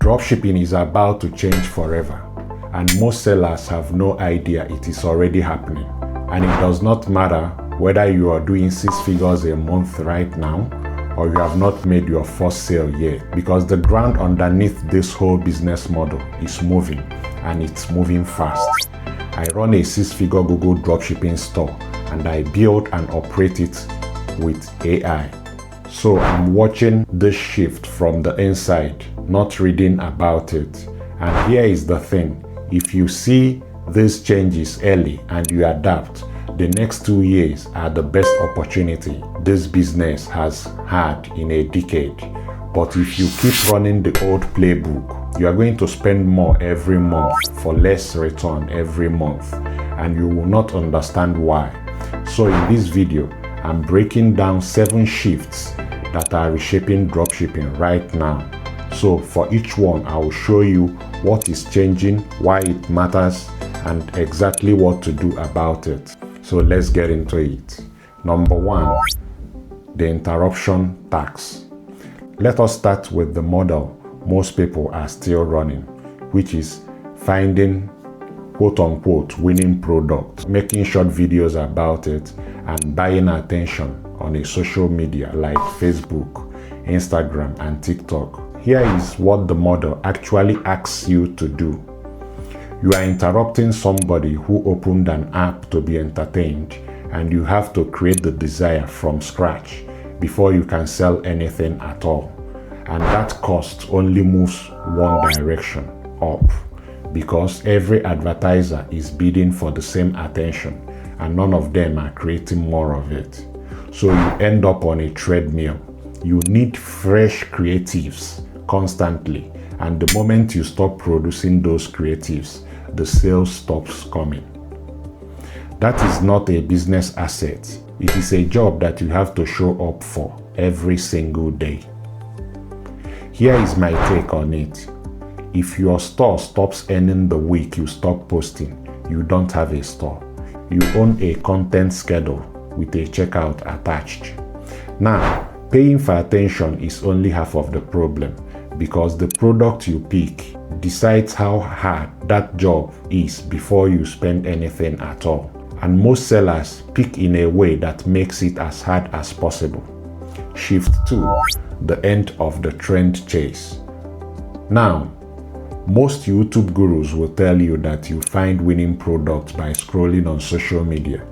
Dropshipping is about to change forever, and most sellers have no idea it is already happening. And it does not matter whether you are doing 6 figures a month right now or you have not made your first sale yet, because the ground underneath this whole business model is moving, and it's moving fast. I run a 6-figure Google dropshipping store, and I build and operate it with AI. So I'm watching this shift from the inside, not reading about it. And here is the thing: if you see these changes early and you adapt, the next 2 years are the best opportunity this business has had in a decade. But if you keep running the old playbook, you are going to spend more every month for less return every month, and you will not understand why. So in this video, I'm breaking down 7 shifts that are reshaping dropshipping right now. So for each one, I will show you what is changing, why it matters, and exactly what to do about it. So let's get into it. Number 1, the interruption tax. Let us start with the model most people are still running, which is finding quote-unquote winning product, making short videos about it, and buying attention on a social media like Facebook, Instagram, and TikTok. Here is what the model actually asks you to do. You are interrupting somebody who opened an app to be entertained, and you have to create the desire from scratch before you can sell anything at all. And that cost only moves one direction, up, because every advertiser is bidding for the same attention, and none of them are creating more of it. So you end up on a treadmill. You need fresh creatives constantly, and the moment you stop producing those creatives, the sales stops coming. That is not a business asset. It is a job that you have to show up for every single day. Here is my take on it. If your store stops earning the week you stop posting, you don't have a store. You own a content schedule with a checkout attached. Now, paying for attention is only half of the problem, because the product you pick decides how hard that job is before you spend anything at all. And most sellers pick in a way that makes it as hard as possible. Shift 2, the end of the trend chase. Now, most YouTube gurus will tell you that you find winning products by scrolling on social media.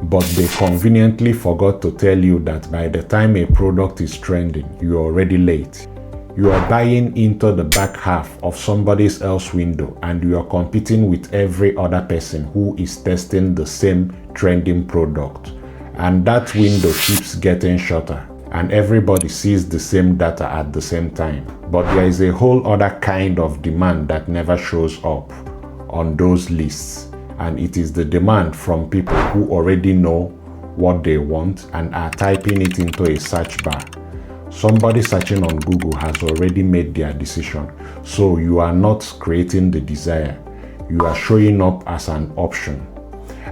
But they conveniently forgot to tell you that by the time a product is trending, you're already late. You are buying into the back half of somebody else's window, and you are competing with every other person who is testing the same trending product. And that window keeps getting shorter, and everybody sees the same data at the same time. But there is a whole other kind of demand that never shows up on those lists, and it is the demand from people who already know what they want and are typing it into a search bar. Somebody searching on Google has already made their decision, so you are not creating the desire. You are showing up as an option,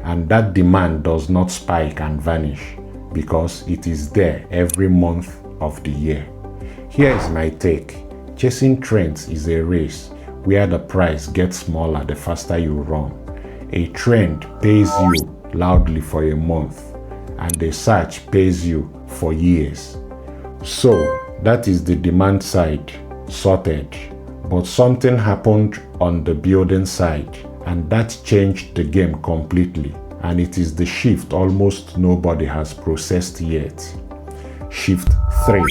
and that demand does not spike and vanish, because it is there every month of the year. Here is my take. Chasing trends is a race where the price gets smaller the faster you run. A trend pays you loudly for a month, and the search pays you for years. So that is the demand side sorted. But something happened on the building side, and that changed the game completely. And it is the shift almost nobody has processed yet. Shift 3.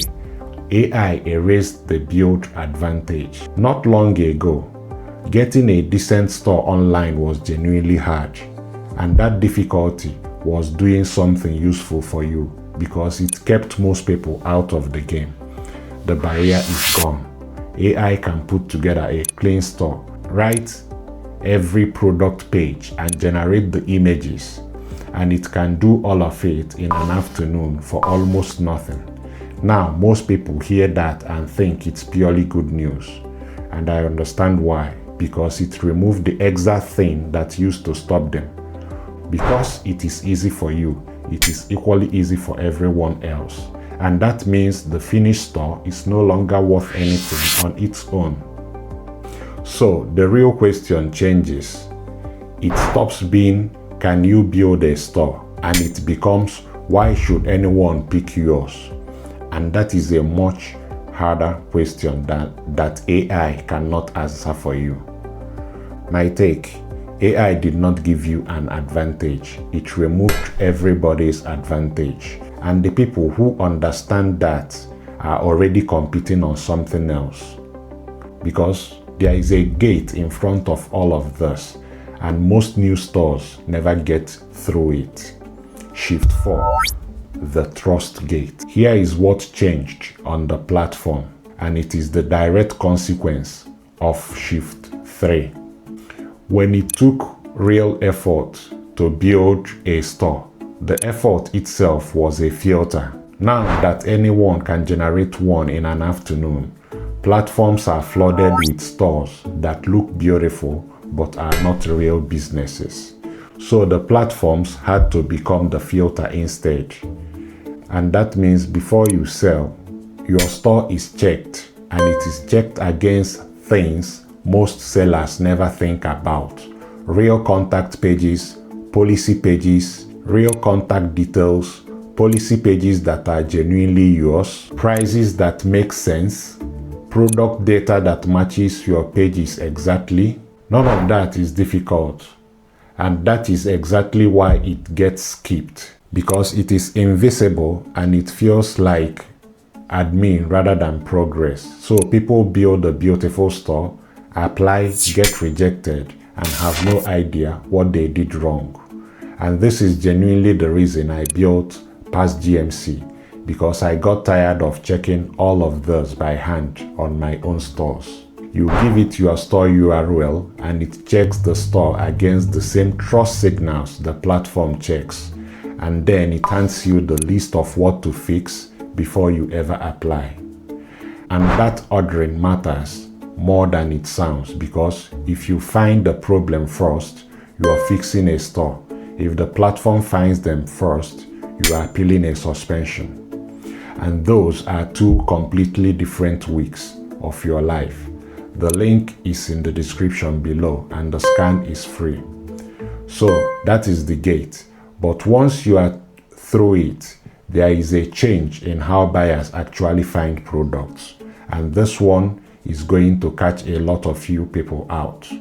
AI erased the build advantage. Not long ago, getting a decent store online was genuinely hard, and that difficulty was doing something useful for you, because it kept most people out of the game. The barrier is gone. AI can put together a clean store, write every product page, and generate the images, and it can do all of it in an afternoon for almost nothing. Now, most people hear that and think it's purely good news, and I understand why, because it removed the exact thing that used to stop them. Because it is easy for you, it is equally easy for everyone else, And that means the finished store is no longer worth anything on its own. So the real question changes. It stops being, can you build a store? And it becomes, why should anyone pick yours? And that is a much harder question that AI cannot answer for you. My take, AI did not give you an advantage. It removed everybody's advantage. And the people who understand that are already competing on something else. Because there is a gate in front of all of this, and most new stores never get through it. Shift 4, the trust gate. Here is what changed on the platform, and it is the direct consequence of Shift 3. When it took real effort to build a store, the effort itself was a filter. Now that anyone can generate one in an afternoon, platforms are flooded with stores that look beautiful but are not real businesses. So the platforms had to become the filter instead. And that means before you sell, your store is checked, and it is checked against things most sellers never think about. Real contact pages, policy pages, real contact details, policy pages that are genuinely yours, prices that make sense, product data that matches your pages exactly. None of that is difficult, and that is exactly why it gets skipped, because it is invisible and it feels like admin rather than progress. So people build a beautiful store, apply, get rejected, and have no idea what they did wrong. And this is genuinely the reason I built Past GMC, because I got tired of checking all of this by hand on my own stores. You give it your store URL and it checks the store against the same trust signals the platform checks, and then it hands you the list of what to fix before you ever apply. And that ordering matters more than it sounds, because if you find the problem first, you are fixing a store. If the platform finds them first, you are appealing a suspension. And those are two completely different weeks of your life. The link is in the description below and the scan is free. So that is the gate. But once you are through it, there is a change in how buyers actually find products. And this one is going to catch a lot of you people out.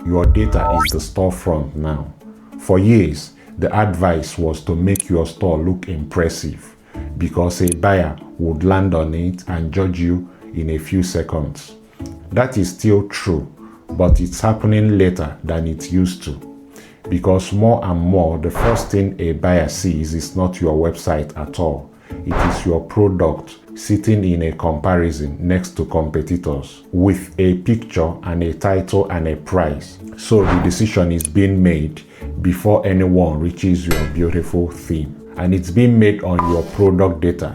Your data is the storefront now. For years, the advice was to make your store look impressive, because a buyer would land on it and judge you in a few seconds. That is still true, but it's happening later than it used to. Because more and more, the first thing a buyer sees is not your website at all. It is your product sitting in a comparison next to competitors with a picture and a title and a price. So the decision is being made before anyone reaches your beautiful theme. And it's being made on your product data,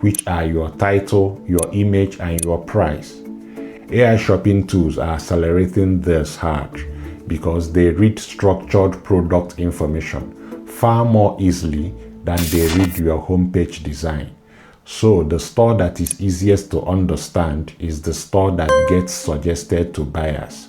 which are your title, your image, and your price. AI shopping tools are accelerating this hard because they read structured product information far more easily than they read your homepage design. So the store that is easiest to understand is the store that gets suggested to buyers.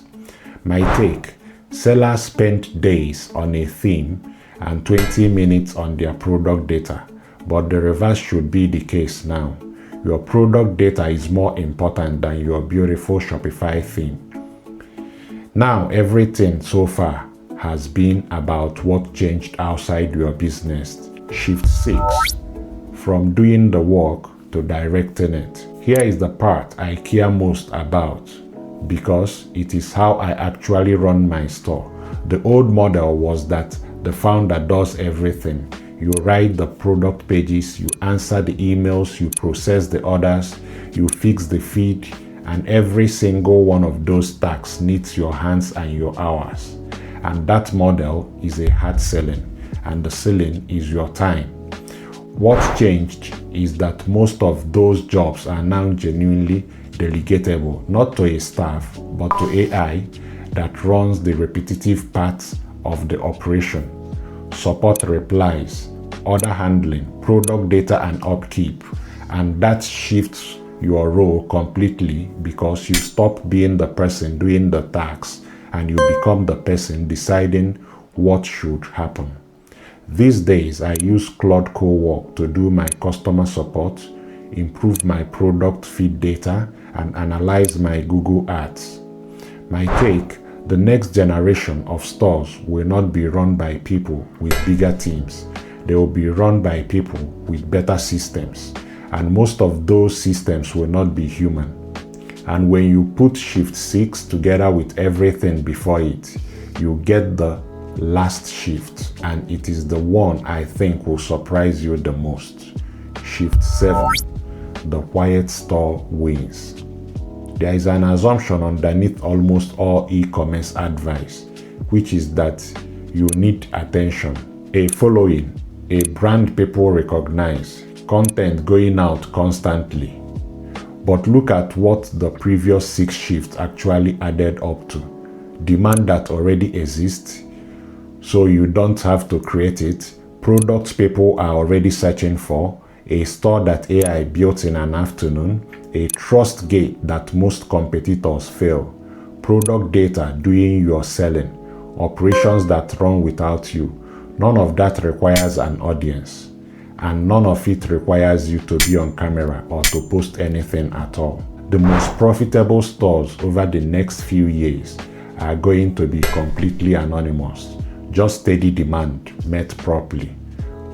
My take, sellers spend days on a theme and 20 minutes on their product data, but the reverse should be the case now. Your product data is more important than your beautiful Shopify theme. Now everything so far has been about what changed outside your business. Shift 6, from doing the work to directing it. Here is the part I care most about, because it is how I actually run my store. The old model was that the founder does everything. You write the product pages, you answer the emails, you process the orders, you fix the feed, and every single one of those tasks needs your hands and your hours. And that model is a hard ceiling, and the ceiling is your time. What's changed is that most of those jobs are now genuinely delegatable, not to a staff, but to AI that runs the repetitive parts of the operation. Support replies, order handling, product data and upkeep, And that shifts your role completely because you stop being the person doing the tasks and you become the person deciding what should happen. These days, I use Claude Cowork to do my customer support, improve my product feed data, and analyze my Google Ads. My take: the next generation of stores will not be run by people with bigger teams. They will be run by people with better systems, and most of those systems will not be human. And when you put Shift 6 together with everything before it, you get the last shift, and it is the one I think will surprise you the most. Shift 7, the quiet store wins. There is an assumption underneath almost all e-commerce advice, which is that you need attention, a following, a brand people recognize, content going out constantly. But look at what the previous 6 shifts actually added up to. Demand that already exists, so you don't have to create it. Products people are already searching for. A store that AI built in an afternoon. A trust gate that most competitors fail. Product data doing your selling. Operations that run without you. None of that requires an audience. And none of it requires you to be on camera or to post anything at all. The most profitable stores over the next few years are going to be completely anonymous. Just steady demand met properly,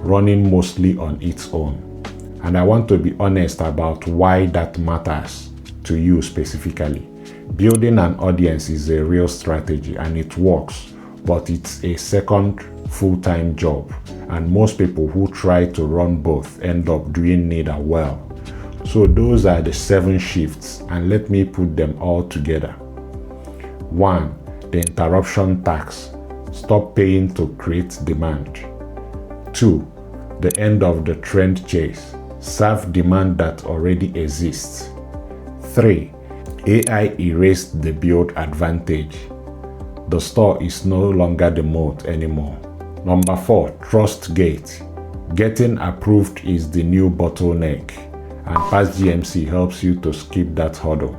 running mostly on its own. And I want to be honest about why that matters to you specifically. Building an audience is a real strategy and it works, but it's a second full-time job, and most people who try to run both end up doing neither well. So those are the 7 shifts, and let me put them all together. 1. The interruption tax. Stop paying to create demand. 2. The end of the trend chase. Serve demand that already exists. 3. AI erased the build advantage. The store is no longer the moat anymore. Number 4. Trust gate. Getting approved is the new bottleneck, and Past GMC helps you to skip that hurdle.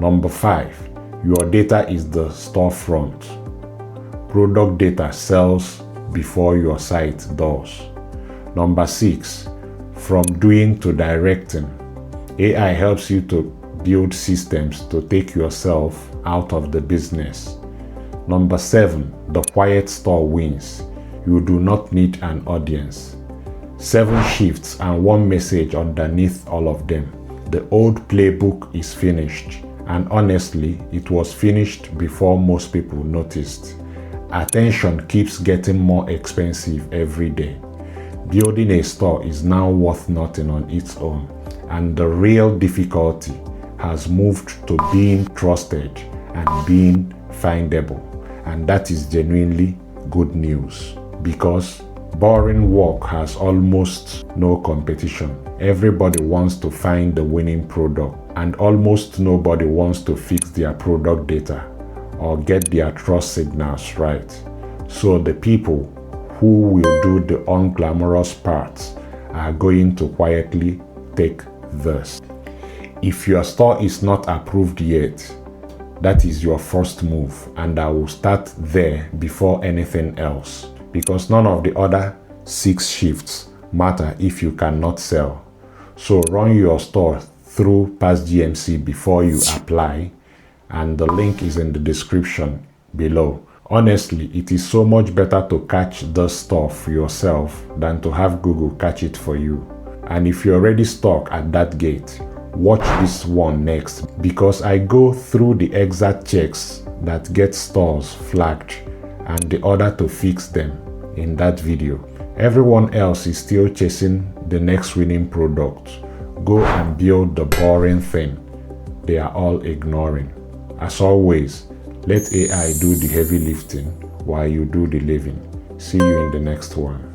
Number 5. Your data is the storefront. Product data sells before your site does. Number 6. From doing to directing. AI helps you to build systems to take yourself out of the business. Number 7. The quiet store wins. You do not need an audience. 7 shifts and 1 message underneath all of them. The old playbook is finished, and honestly, it was finished before most people noticed. Attention keeps getting more expensive every day. Building a store is now worth nothing on its own, and the real difficulty has moved to being trusted and being findable. And that is genuinely good news, because boring work has almost no competition. Everybody wants to find the winning product, and almost nobody wants to fix their product data or get their trust signals right. So the people who will do the unglamorous parts are going to quietly take this. If your store is not approved yet, that is your first move, and I will start there before anything else, because none of the other 6 shifts matter if you cannot sell. So run your store through Past GMC before you apply, and the link is in the description below. Honestly, it is so much better to catch the stuff yourself than to have Google catch it for you. And if you're already stuck at that gate, watch this one next, because I go through the exact checks that get stores flagged and the order to fix them in that video. Everyone else is still chasing the next winning product. Go and build the boring thing they are all ignoring. As always, let AI do the heavy lifting while you do the living. See you in the next one.